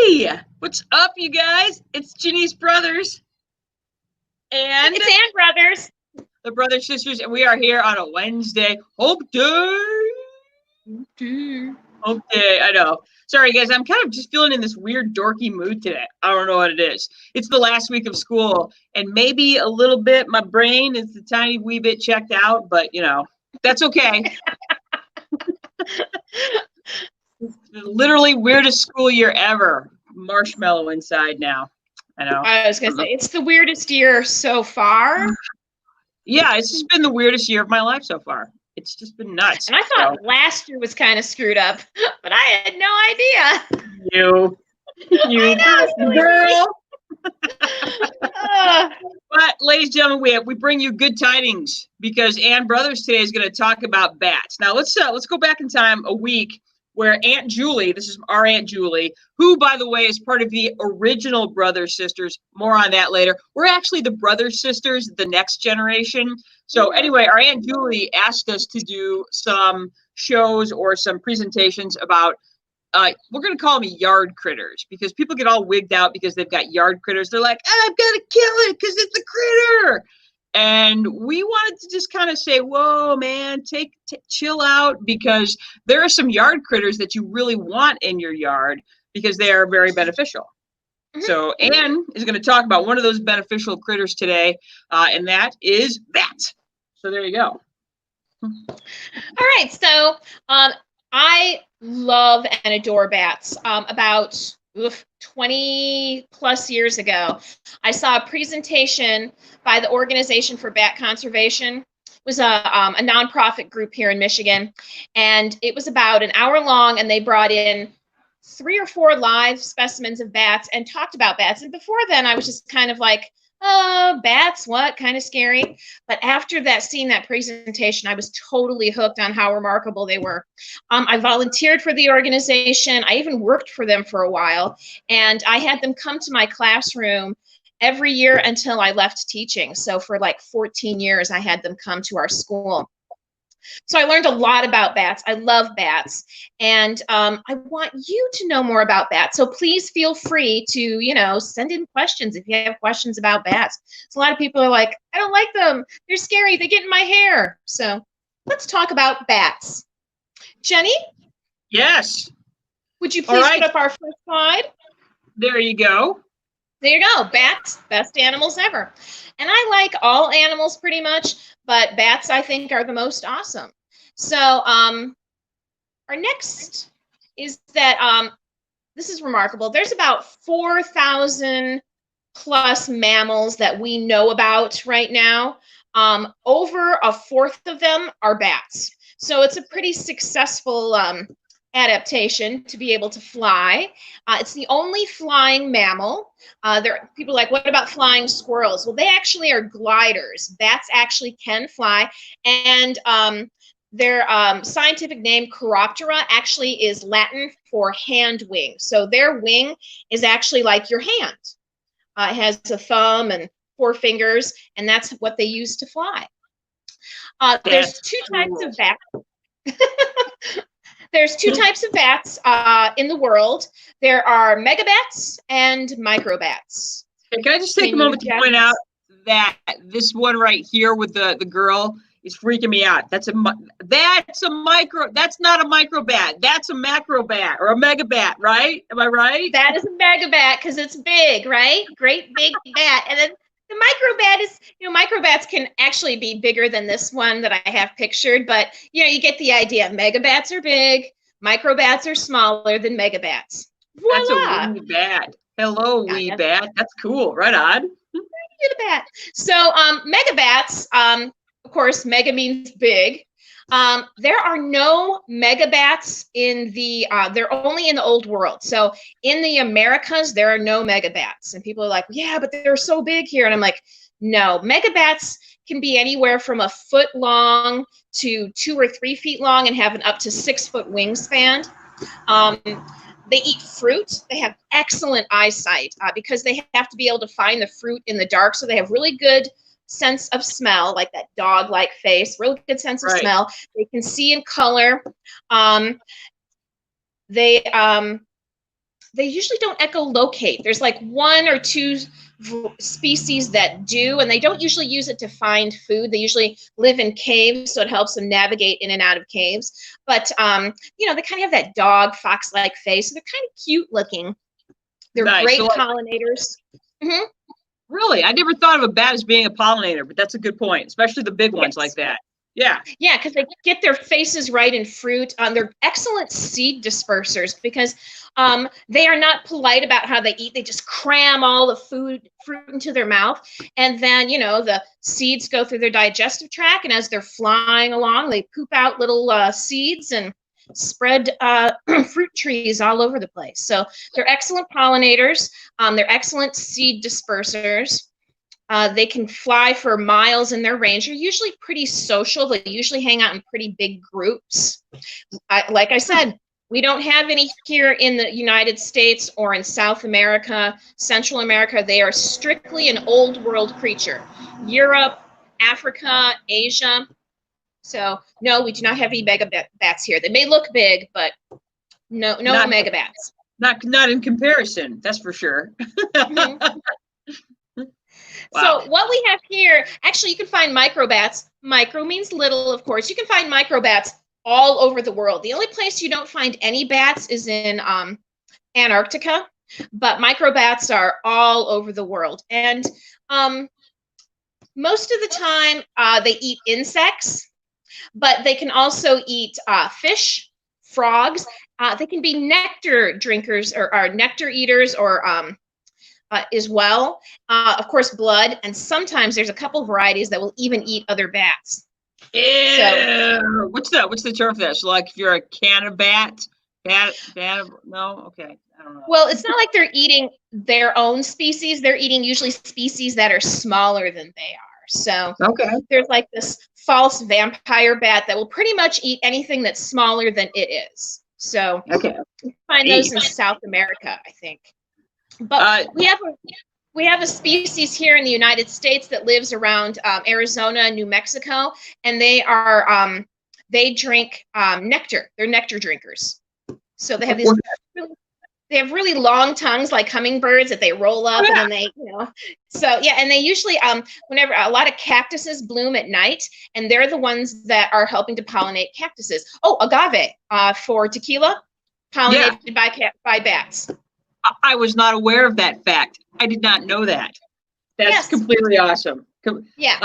Hey, what's up, you guys? It's Ginny's brothers and It's Ann Brothers. the brother sisters, and we are here on a Wednesday. Hump day. Hump day. I know. Sorry, guys. I'm kind of just feeling in this weird, dorky mood today. I don't know what it is. It's the last week of school, and maybe a little bit. My brain is a tiny wee bit checked out, but that's okay. Literally weirdest school year ever. Marshmallow inside now. I know. I was going to say, it's the weirdest year so far. Yeah, it's just been the weirdest year of my life so far. It's just been nuts. And I thought last year was kind of screwed up, but I had no idea. You I know, girl. But, ladies and gentlemen, we bring you good tidings because Ann Brothers today is going to talk about bats. Now, let's go back in time a week where Aunt Julie, this is our Aunt Julie, who, by the way, is part of the original Brothers Sisters. More on that later. We're actually the Brothers Sisters, the next generation. So anyway, our Aunt Julie asked us to do some shows or some presentations about, we're going to call them yard critters because people get all wigged out because they've got yard critters. They're like, I've got to kill it because it's a critter. And we wanted to just kind of say, whoa, man, chill out, because there are some yard critters that you really want in your yard because they are very beneficial. So Ann is going to talk about one of those beneficial critters today, and that is bats. So there you go. All right. So I love and adore bats. About 20 plus years ago, I saw a presentation by the Organization for Bat Conservation. It was a nonprofit group here in Michigan, and it was about an hour long, and they brought in 3 or 4 live specimens of bats and talked about bats. And before then, I was just kind of like, oh, bats, what? Kind of scary. But after seeing that presentation, I was totally hooked on how remarkable they were. I volunteered for the organization. I even worked for them for a while. And I had them come to my classroom every year until I left teaching. So for like 14 years, I had them come to our school. So I learned a lot about bats. I love bats, and I want you to know more about bats. So please feel free to, send in questions if you have questions about bats. So a lot of people are like, I don't like them. They're scary. They get in my hair. So let's talk about bats. Jenny? Yes. Would you please put up our first slide? There you go. There you go. Bats, best animals ever. And I like all animals pretty much, but bats I think are the most awesome. So our next is that this is remarkable. There's about 4,000 plus mammals that we know about right now. Over a fourth of them are bats. So it's a pretty successful adaptation to be able to fly. It's the only flying mammal. People are like, what about flying squirrels? Well, they actually are gliders. Bats actually can fly. And their scientific name, Chiroptera, actually is Latin for hand wing. So their wing is actually like your hand. It has a thumb and 4 fingers, and that's what they use to fly. There's 2 types of bats. There's 2 types of bats in the world. There are megabats and microbats. Can I just take a moment to point out that this one right here with the girl is freaking me out. That's a micro. That's not a microbat. That's a macrobat or a megabat, right? Am I right? That is a megabat because it's big, right? Great big bat. And then the microbat is, microbats can actually be bigger than this one that I have pictured, but you get the idea. Megabats are big, microbats are smaller than megabats. Voila. That's a wee bat. Hello, wee bat. That's cool. Right on. Bat. So megabats, of course, mega means big. There are no megabats in they're only in the old world. So in the Americas, there are no megabats. And people are like, yeah, but they're so big here. And I'm like, no, megabats can be anywhere from a foot long to 2 or 3 feet long and have an up to 6 foot wingspan. They eat fruit. They have excellent eyesight because they have to be able to find the fruit in the dark. So they have really good sense of smell, like that dog-like face, really good sense of smell. They can see in color. They they usually don't echolocate. There's like one or two species that do, and they don't usually use it to find food. They usually live in caves, so it helps them navigate in and out of caves. But you know, they kind of have that dog fox-like face. So they're kind of cute looking. They're Nice. great So, like, pollinators. Mm-hmm. really, I never thought of a bat as being a pollinator, but that's a good point, especially the big ones like that. Yeah. Yeah, because they get their faces right in fruit. They're excellent seed dispersers because they are not polite about how they eat. They just cram all the fruit into their mouth. And then, you know, the seeds go through their digestive tract. And as they're flying along, they poop out little seeds and spread fruit trees all over the place. So they're excellent pollinators. They're excellent seed dispersers. They can fly for miles in their range. They're usually pretty social. They usually hang out in pretty big groups. Like I said, we don't have any here in the United States or in South America, Central America. They are strictly an old world creature. Europe, Africa, Asia. So no, we do not have any mega bats here. They may look big, but no mega bats. Not in comparison, that's for sure. Mm-hmm. Wow. So what we have here, actually, you can find microbats. Micro means little, of course. You can find microbats all over the world. The only place you don't find any bats is in Antarctica, but microbats are all over the world. And most of the time, they eat insects, but they can also eat fish, frogs. They can be nectar drinkers or nectar eaters or as well. Of course, blood, and sometimes there's a couple varieties that will even eat other bats. Ew. So, what's the term for that? So, like, if you're a canabat, no, okay, I don't know. Well, it's not like they're eating their own species. They're eating usually species that are smaller than they are. So, okay, there's like this false vampire bat that will pretty much eat anything that's smaller than it is. So, okay, you find those in South America, I think. But we have a species here in the United States that lives around Arizona and New Mexico, and they drink nectar. They're nectar drinkers. So they have these really long tongues like hummingbirds that they roll up, and then they, you know. So yeah, and they usually whenever a lot of cactuses bloom at night, and they're the ones that are helping to pollinate cactuses. Oh, agave for tequila, pollinated by bats. I was not aware of that fact. I did not know that. That's completely awesome. Yeah.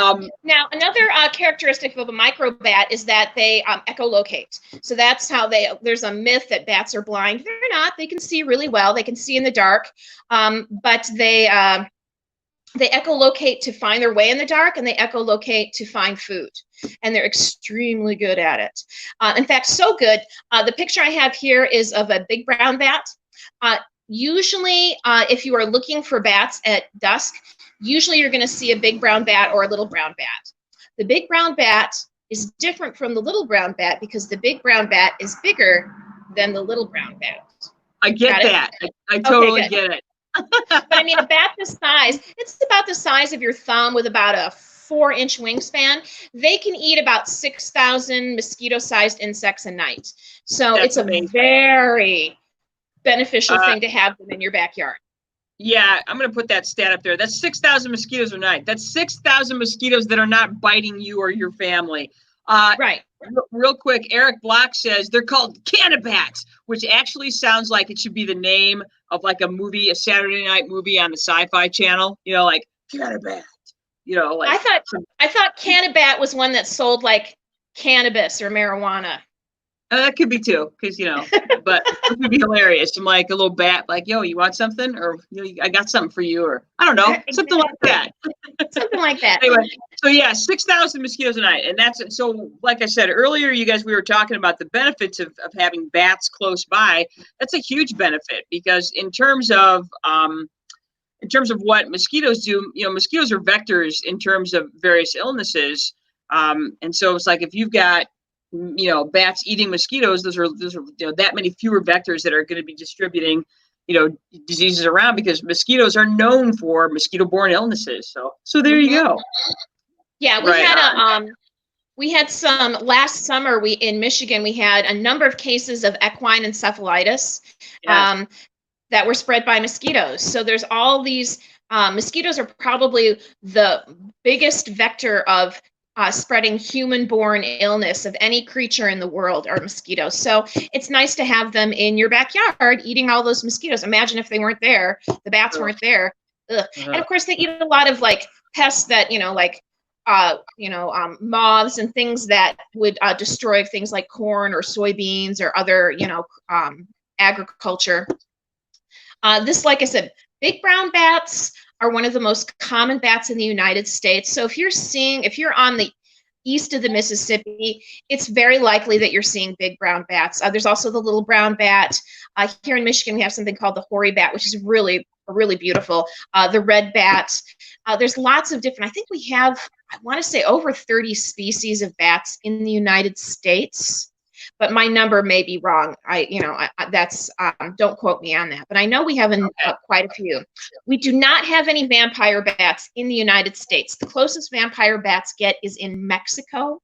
Now, another characteristic of a microbat is that they echolocate. So that's how there's a myth that bats are blind. They're not. They can see really well. They can see in the dark. But they echolocate to find their way in the dark, and they echolocate to find food. And they're extremely good at it. In fact, so good. The picture I have here is of a big brown bat. Usually, if you are looking for bats at dusk, usually you're going to see a big brown bat or a little brown bat. The big brown bat is different from the little brown bat because the big brown bat is bigger than the little brown bat. I get that. I totally get it. But I mean, a bat this size, it's about the size of your thumb with about a 4-inch wingspan. They can eat about 6,000 mosquito-sized insects a night. So it's a very beneficial thing to have them in your backyard. Yeah, I'm going to put that stat up there. That's 6,000 mosquitoes a night. That's 6,000 mosquitoes that are not biting you or your family. Right. Real quick, Eric Block says they're called canabats, which actually sounds like it should be the name of like a movie, a Saturday night movie on the Sci-Fi Channel. You know, like canabat. You know, like I thought canabat was one that sold like cannabis or marijuana. That could be too, because, you know, but it would be hilarious. I'm like a little bat, like, yo, you want something? Or, you know, I got something for you, or I don't know, something like that. Something like that. Anyway, so yeah, 6,000 mosquitoes a night. And that's it. So, like I said earlier, you guys, we were talking about the benefits of having bats close by. That's a huge benefit because in terms of what mosquitoes do, you know, mosquitoes are vectors in terms of various illnesses. And so it's like if you've got, you know, bats eating mosquitoes, those are you know, that many fewer vectors that are going to be distributing, you know, diseases around because mosquitoes are known for mosquito-borne illnesses. So there you go. Yeah, we had some last summer. In Michigan we had a number of cases of equine encephalitis. Yes. that were spread by mosquitoes. So there's all these mosquitoes are probably the biggest vector of spreading human-borne illness of any creature in the world are mosquitoes. So it's nice to have them in your backyard eating all those mosquitoes. Imagine if they weren't there, the bats weren't there. Ugh. And of course, they eat a lot of like pests that, moths and things that would destroy things like corn or soybeans or other, agriculture. This, like I said, big brown bats are one of the most common bats in the United States. So if you're on the east of the Mississippi, it's very likely that you're seeing big brown bats. There's also the little brown bat. Here in Michigan, we have something called the hoary bat, which is really beautiful. The red bat. There's lots of different, I think we have, I want to say over 30 species of bats in the United States, but my number may be wrong. Don't quote me on that, but I know we have quite a few. We do not have any vampire bats in the United States. The closest vampire bats get is in Mexico,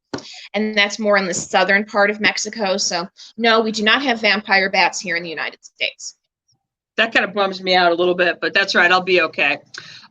and that's more in the southern part of Mexico. So no, we do not have vampire bats here in the United States. That kind of bums me out a little bit, but that's right. I'll be okay.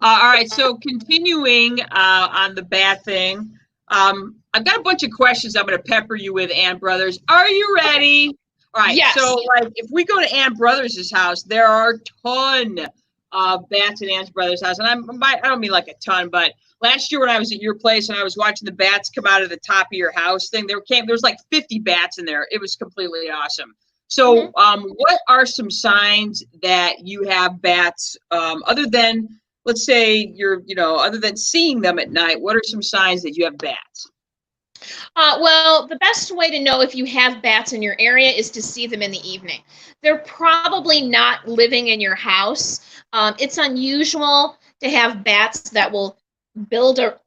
All right. So continuing on the bat thing, I've got a bunch of questions I'm going to pepper you with, Ann Brothers. Are you ready? All right. Yes. So, like, if we go to Ann Brothers' house, there are a ton of bats at Ann Brothers' house, and I don't mean like a ton, but last year when I was at your place and I was watching the bats come out of the top of your house thing, there was like 50 bats in there. It was completely awesome. So, what are some signs that you have bats other than, let's say other than seeing them at night? What are some signs that you have bats? Well, the best way to know if you have bats in your area is to see them in the evening. They're probably not living in your house. It's unusual to have bats that will build a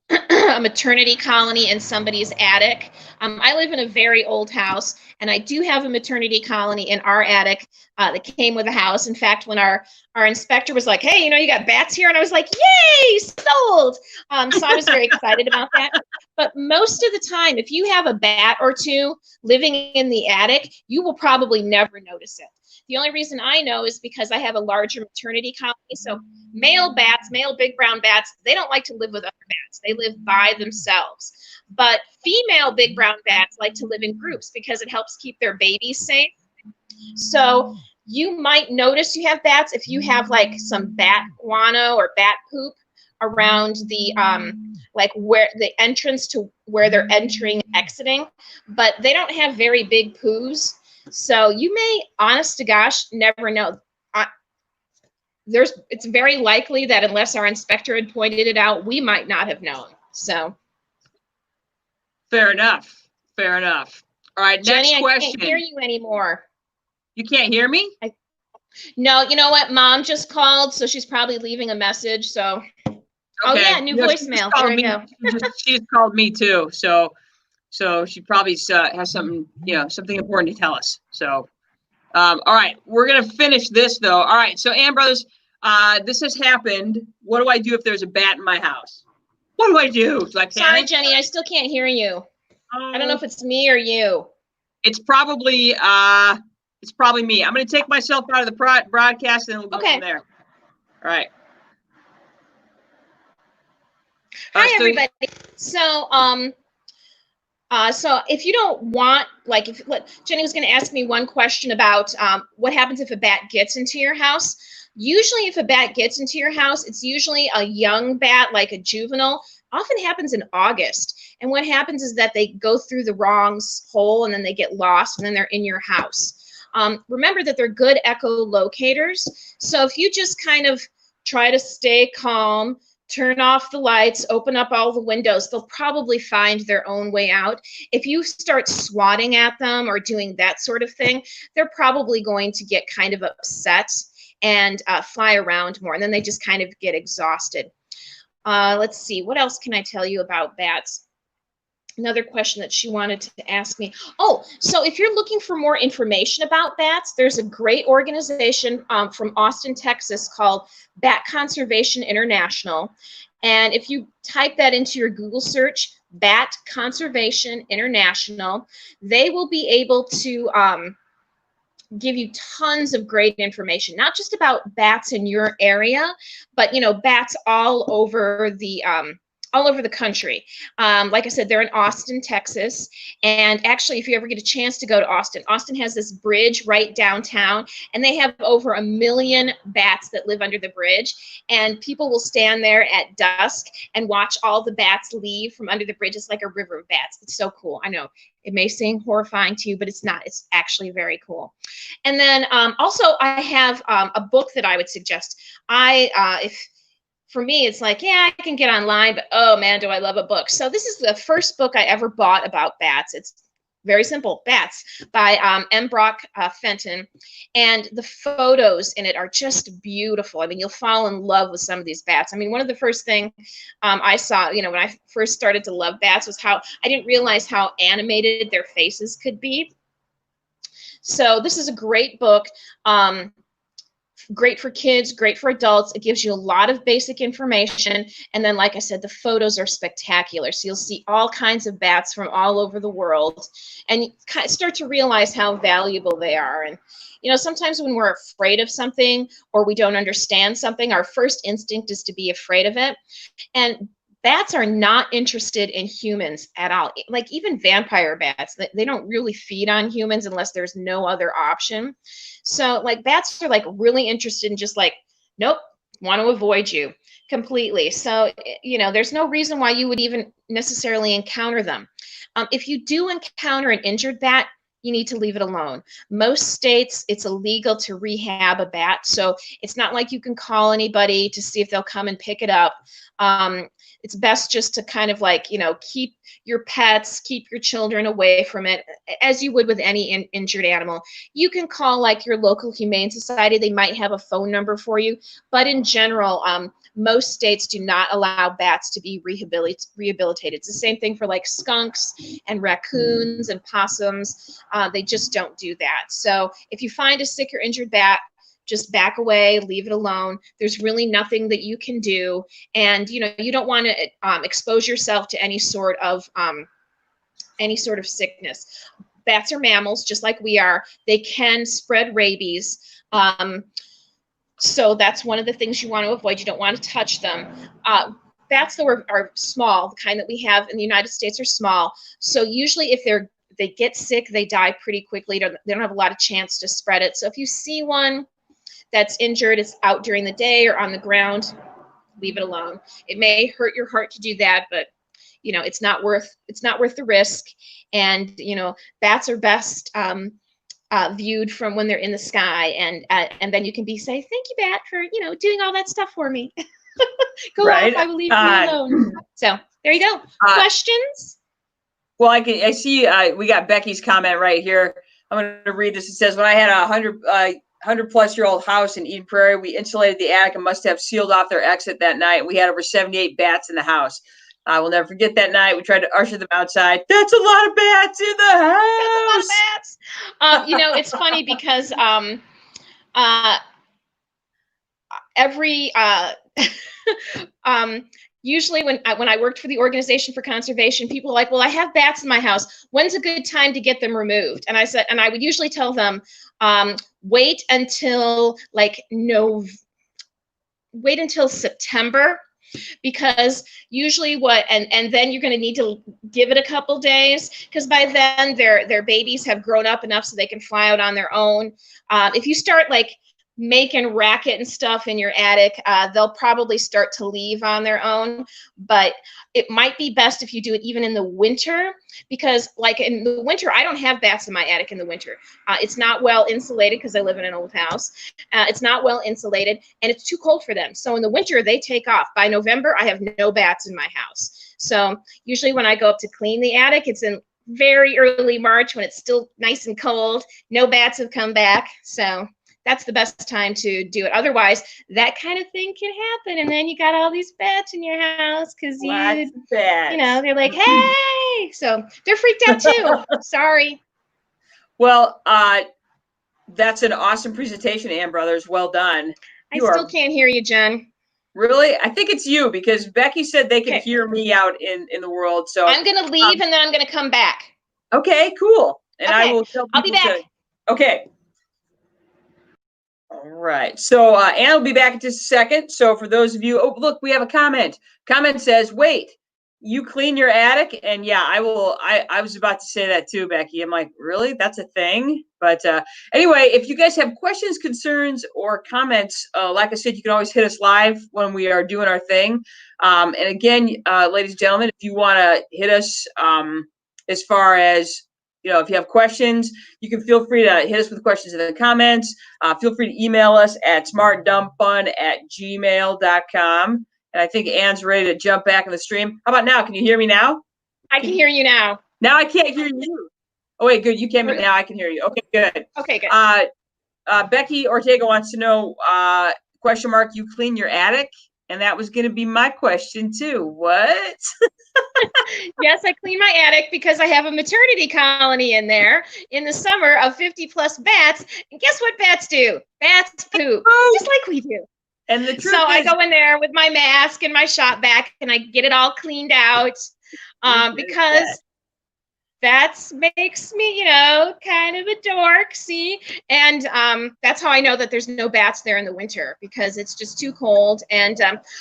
maternity colony in somebody's attic. I live in a very old house, and I do have a maternity colony in our attic that came with the house. In fact, when our inspector was like, hey, you got bats here, and I was like, yay, sold. So I was very excited about that. But most of the time, if you have a bat or two living in the attic, you will probably never notice it. The only reason I know is because I have a larger maternity colony. So male big brown bats, they don't like to live with other bats. They live by themselves. But female big brown bats like to live in groups because it helps keep their babies safe. So you might notice you have bats if you have like some bat guano or bat poop around the where the entrance to where they're entering and exiting, but they don't have very big poos. So you may, honest to gosh, never know. It's very likely that unless our inspector had pointed it out, we might not have known. So fair enough. All right, Jenny, next question. I can't hear you anymore. You can't hear me? No, you know what? Mom just called, so she's probably leaving a message. So, okay. Oh yeah, new voicemail. There we go. She just called me too. So she probably has something, something important to tell us. So, all right, we're gonna finish this though. All right, so Ann Brothers, this has happened. What do I do if there's a bat in my house? What do I do? Sorry, Jenny, I still can't hear you. I don't know if it's me or you. It's probably me. I'm gonna take myself out of the broadcast and we'll go from there. All right. Hi, everybody. So if you don't want, Jenny was going to ask me one question about what happens if a bat gets into your house. Usually if a bat gets into your house, it's usually a young bat, like a juvenile. Often happens in August. And what happens is that they go through the wrong hole and then they get lost and then they're in your house. Remember that they're good echolocators. So if you just kind of try to stay calm, turn off the lights, open up all the windows, they'll probably find their own way out. If you start swatting at them or doing that sort of thing, they're probably going to get kind of upset and fly around more. And then they just kind of get exhausted. Let's see, what else can I tell you about bats? Another question that she wanted to ask me. Oh, so if you're looking for more information about bats, there's a great organization from Austin, Texas called Bat Conservation International. And if you type that into your Google search, Bat Conservation International, they will be able to give you tons of great information, not just about bats in your area, but bats all over the country. Like I said, they're in Austin, Texas. And actually, if you ever get a chance to go to Austin, Austin has this bridge right downtown, and they have over 1 million bats that live under the bridge. And people will stand there at dusk and watch all the bats leave from under the bridge. It's like a river of bats. It's so cool. I know it may seem horrifying to you, but it's not. It's actually very cool. And then also, I have a book that I would suggest. For me, it's like, yeah, I can get online, but oh man, do I love a book. So this is the first book I ever bought about bats. It's very simple, Bats by M. Brock Fenton. And the photos in it are just beautiful. I mean, you'll fall in love with some of these bats. I mean, one of the first things I saw, when I first started to love bats was how I didn't realize how animated their faces could be. So this is a great book. Great for kids, great for adults. It gives you a lot of basic information. And then, like I said, the photos are spectacular. So you'll see all kinds of bats from all over the world. And you kind of start to realize how valuable they are. And, sometimes when we're afraid of something or we don't understand something, our first instinct is to be afraid of it. And bats are not interested in humans at all. Like even vampire bats, they don't really feed on humans unless there's no other option. So like bats are like really interested in just like, nope, want to avoid you completely. So, there's no reason why you would even necessarily encounter them. If you do encounter an injured bat, you need to leave it alone. Most states, it's illegal to rehab a bat. So it's not like you can call anybody to see if they'll come and pick it up. It's best just to kind of like, keep your pets, keep your children away from it, as you would with any injured animal. You can call like your local humane society. They might have a phone number for you. But in general, most states do not allow bats to be rehabilitated. It's the same thing for like skunks and raccoons and possums. They just don't do that. So if you find a sick or injured bat, just back away, leave it alone. There's really nothing that you can do. And, you don't want to expose yourself to any sort of sickness. Bats are mammals, just like we are. They can spread rabies. So that's one of the things you want to avoid. You don't want to touch them. Bats, though, are small. The kind that we have in the United States are small. So usually if they get sick, they die pretty quickly. They don't have a lot of chance to spread it. So if you see one that's injured, it's out during the day or on the ground, leave it alone. It may hurt your heart to do that, but it's not worth the risk. And bats are best viewed from when they're in the sky, and then you can say, thank you, bat, for doing all that stuff for me. Go right. off, I will leave you alone. So there you go. Questions? Well, I see we got Becky's comment right here. I'm going to read this. It says, when I had a 100-plus-year-old house in Eden Prairie, we insulated the attic and must have sealed off their exit that night. We had over 78 bats in the house. I will never forget that night. We tried to usher them outside. That's a lot of bats in the house. That's a lot of bats. It's funny because usually when I worked for the Organization for Conservation, people are like, well, I have bats in my house. When's a good time to get them removed? And I would usually tell them, wait until September, because usually and then you're going to need to give it a couple days, because by then their babies have grown up enough so they can fly out on their own. If you start making racket and stuff in your attic, they'll probably start to leave on their own. But it might be best if you do it even in the winter, because in the winter, I don't have bats in my attic in the winter. It's not well insulated because I live in an old house. It's not well insulated and it's too cold for them. So in the winter, they take off. By November, I have no bats in my house. So usually when I go up to clean the attic, it's in very early March when it's still nice and cold. No bats have come back. So that's the best time to do it. Otherwise, that kind of thing can happen, and then you got all these bats in your house because they're like, hey, so they're freaked out too. Sorry. Well, that's an awesome presentation, Ann Brothers. Well done. I still can't hear you, Jen. Really? I think it's you, because Becky said they can hear me out in the world. So I'm gonna leave and then I'm gonna come back. Okay, cool. And I will tell people I'll be back. Okay. right. So Ann will be back in just a second. So for those of you, oh, look, we have a comment. Comment says, wait, you clean your attic? And yeah, I will. I was about to say that too, Becky. I'm like, really? That's a thing? But anyway, if you guys have questions, concerns, or comments, like I said, you can always hit us live when we are doing our thing. And again, ladies and gentlemen, if you want to hit us as far as, if you have questions, you can feel free to hit us with questions in the comments. Feel free to email us at smartdumbfun@gmail.com. And I think Ann's ready to jump back in the stream. How about now? Can you hear me now? I can hear you now. Now I can't hear you. Oh, wait, good. You can. Now I can hear you. Okay, good. Okay, good. Becky Ortega wants to know, question mark, you clean your attic? And that was going to be my question too. What? Yes, I clean my attic because I have a maternity colony in there in the summer of 50 plus bats. And guess what bats do? Bats poop, just like we do. And the truth so is, I go in there with my mask and my shop vac and I get it all cleaned out because that makes me, kind of a dork, see? And that's how I know that there's no bats there in the winter, because it's just too cold. And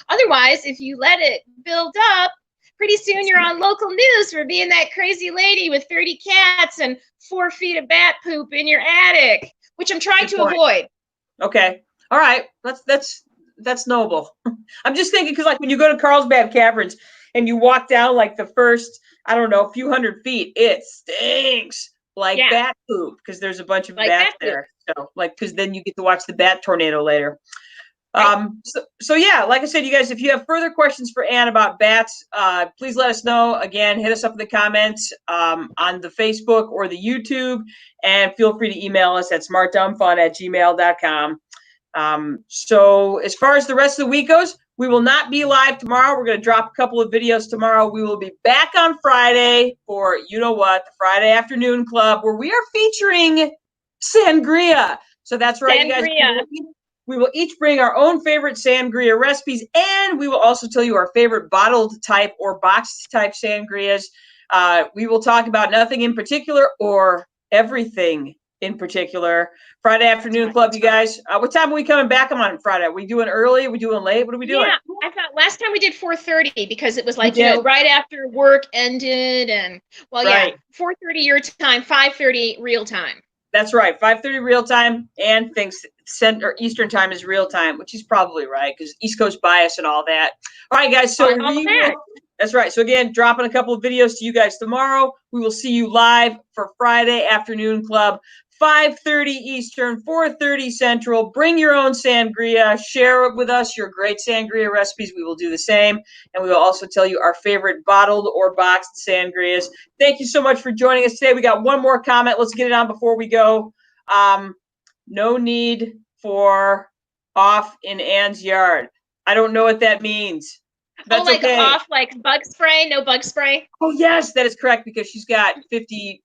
otherwise, if you let it build up, pretty soon you're on local news for being that crazy lady with 30 cats and 4 feet of bat poop in your attic, which I'm trying to avoid. Okay. All right. That's noble. I'm just thinking, because like when you go to Carlsbad Caverns and you walk down like the first, I don't know, a few hundred feet, it stinks like bat poop, because there's a bunch of bats there. So like, because then you get to watch the bat tornado later. Right. So yeah, like I said, you guys, if you have further questions for Ann about bats, please let us know. Again, hit us up in the comments on the Facebook or the YouTube, and feel free to email us at smartdumbfun@gmail.com. So as far as the rest of the week goes, we will not be live tomorrow. We're going to drop a couple of videos tomorrow. We will be back on Friday for, the Friday Afternoon Club, where we are featuring sangria. So that's right, you guys. We will each bring our own favorite sangria recipes, and we will also tell you our favorite bottled type or boxed type sangrias. We will talk about nothing in particular or everything in particular. Friday Afternoon Club, you guys. What time are we coming back on Friday? Are we doing early? Are we doing late? What are we doing? Yeah, I thought last time we did 4:30 because it was like, right after work ended, and 4:30 your time, 5:30 real time. That's right, 5:30 real time, and thinks Eastern time is real time, which is probably right, because East Coast bias and all that. All right, guys. So that's right. So again, dropping a couple of videos to you guys tomorrow. We will see you live for Friday Afternoon Club, 5:30 Eastern, 4:30 Central. Bring your own sangria. Share with us your great sangria recipes. We will do the same. And we will also tell you our favorite bottled or boxed sangrias. Thank you so much for joining us today. We got one more comment. Let's get it on before we go. No need for off in Ann's yard. I don't know what that means. That's okay. Off, like bug spray? No bug spray? Oh, yes, that is correct, because she's got 50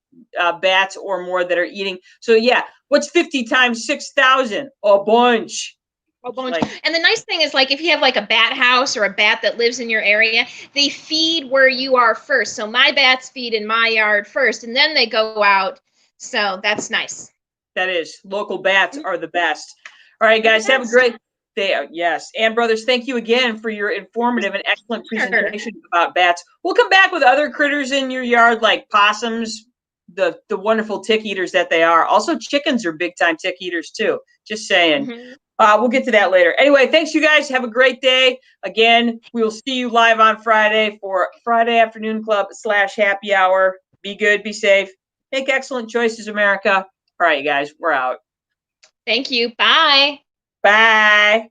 bats or more that are eating. So, yeah, what's 50 times 6,000? A bunch. A bunch. And the nice thing is, like, if you have like a bat house or a bat that lives in your area, they feed where you are first. So my bats feed in my yard first, and then they go out. So that's nice. That is. Local bats are the best. All right, guys, have a great day. Yes. Ann Brothers, thank you again for your informative and excellent presentation about bats. We'll come back with other critters in your yard, like possums, the wonderful tick eaters that they are. Also, chickens are big-time tick eaters, too. Just saying. We'll get to that later. Anyway, thanks, you guys. Have a great day. Again, we will see you live on Friday for Friday Afternoon Club / happy hour. Be good. Be safe. Make excellent choices, America. All right, you guys, we're out. Thank you. Bye. Bye.